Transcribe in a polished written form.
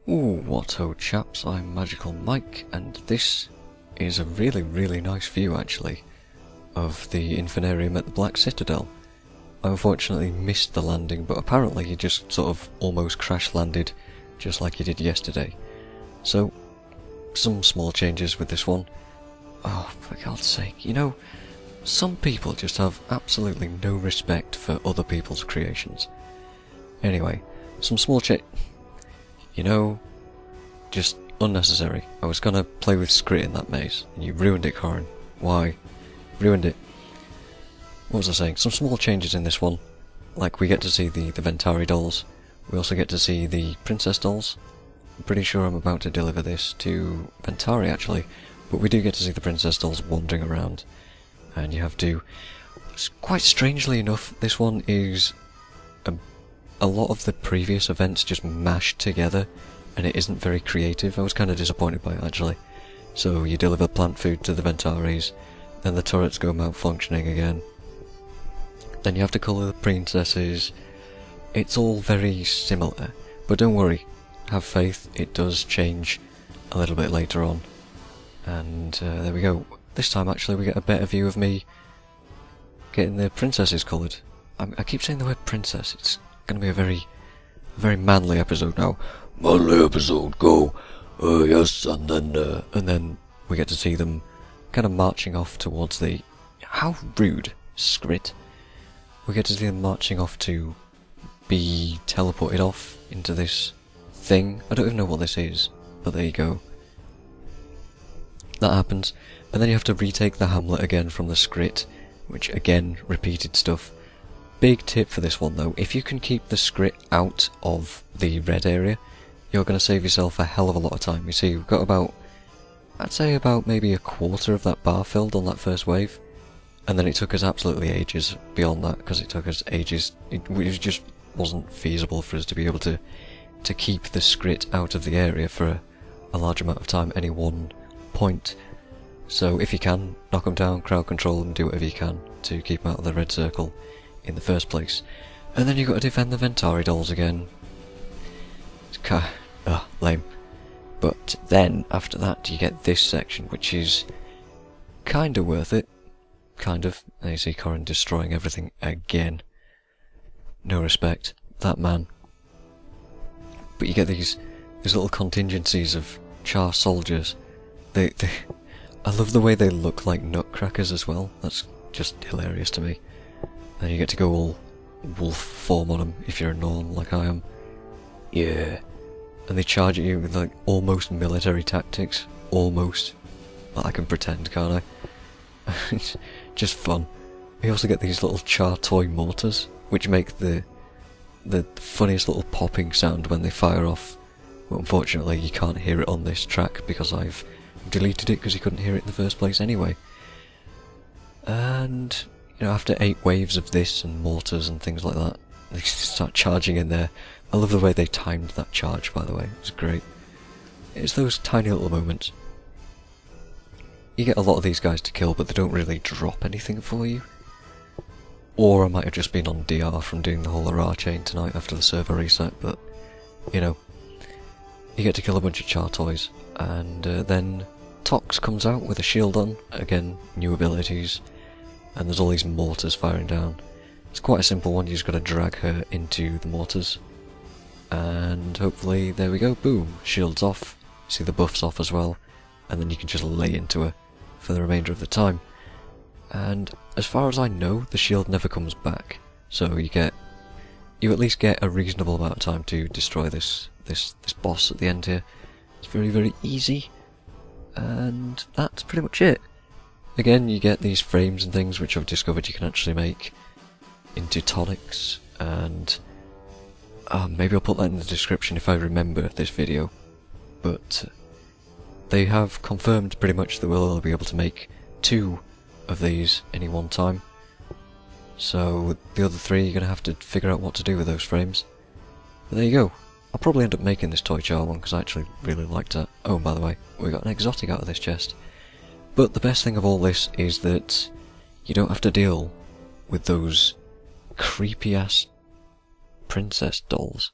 Ooh, what ho chaps, I'm Magical Mike, and this is a really nice view actually of the Infinarium at the Black Citadel. I unfortunately missed the landing, but apparently you just sort of almost crash landed just like you did yesterday. So, some small changes with this one. Oh, for God's sake, you know, some people just have absolutely no respect for other people's creations. Anyway, some small you know, just unnecessary. I was gonna play with Scrit in that maze, and you ruined it, Corin. Why? Ruined it. What was I saying? Some small changes in this one. Like, we get to see the Ventari dolls. We also get to see the Princess dolls. I'm pretty sure I'm about to deliver this to Ventari, actually. But we do get to see the Princess dolls wandering around. And you have to... Quite strangely enough, this one is... A lot of the previous events just mashed together, and it isn't very creative. I was kind of disappointed by it, actually. So you deliver plant food to the Ventaris, then the turrets go malfunctioning again. Then you have to colour the princesses. It's all very similar, but don't worry, have faith, it does change a little bit later on. And there we go. This time actually we get a better view of me getting the princesses coloured. I keep saying the word princess, it's going to be a very manly episode now. Manly episode, go! Yes, and then we get to see them kind of marching off towards the... How rude, Scrit. We get to see them marching off to be teleported off into this thing. I don't even know what this is, but there you go. That happens, and then you have to retake the hamlet again from the Scrit, which again, repeated stuff. Big tip for this one though, if you can keep the Scrit out of the red area, you're going to save yourself a hell of a lot of time. You see, we've got about, I'd say about maybe a quarter of that bar filled on that first wave, and then it took us absolutely ages beyond that, because it took us ages. It just wasn't feasible for us to be able to keep the Scrit out of the area for a large amount of time at any one point. So if you can, knock them down, crowd control them, do whatever you can to keep them out of the red circle in the first place. And then you've got to defend the Ventari dolls again. It's lame. But then, after that, you get this section, which is kinda worth it. Kind of. And you see Corin destroying everything again. No respect. That man. But you get these little contingencies of Char soldiers. I love the way they look like nutcrackers as well. That's just hilarious to me. And you get to go all wolf form on them if you're a Norn like I am. Yeah. And they charge at you with like almost military tactics. Almost. But I can pretend, can't I? It's just fun. You also get these little Char toy mortars, which make the funniest little popping sound when they fire off. But unfortunately you can't hear it on this track because I've deleted it because you couldn't hear it in the first place anyway. And you know, after 8 waves of this and mortars and things like that, they start charging in there. I love the way they timed that charge, by the way. It was great. It's those tiny little moments. You get a lot of these guys to kill, but they don't really drop anything for you. Or I might have just been on DR from doing the whole hurrah chain tonight after the server reset, but, you know. You get to kill a bunch of Char toys, and then Tixx comes out with a shield on. Again, new abilities. And there's all these mortars firing down. It's quite a simple one, you just gotta drag her into the mortars. And hopefully, there we go, boom, shield's off. See the buff's off as well. And then you can just lay into her for the remainder of the time. And as far as I know, the shield never comes back. So you at least get a reasonable amount of time to destroy this boss at the end here. It's very easy. And that's pretty much it. Again, you get these frames and things which I've discovered you can actually make into tonics, and maybe I'll put that in the description if I remember this video, but they have confirmed pretty much that we'll be able to make 2 of these any one time, so the other 3 you're going to have to figure out what to do with those frames. But there you go. I'll probably end up making this Toy Char one because I actually really liked it. Oh, and by the way, we got an exotic out of this chest. But the best thing of all this is that you don't have to deal with those creepy ass princess dolls.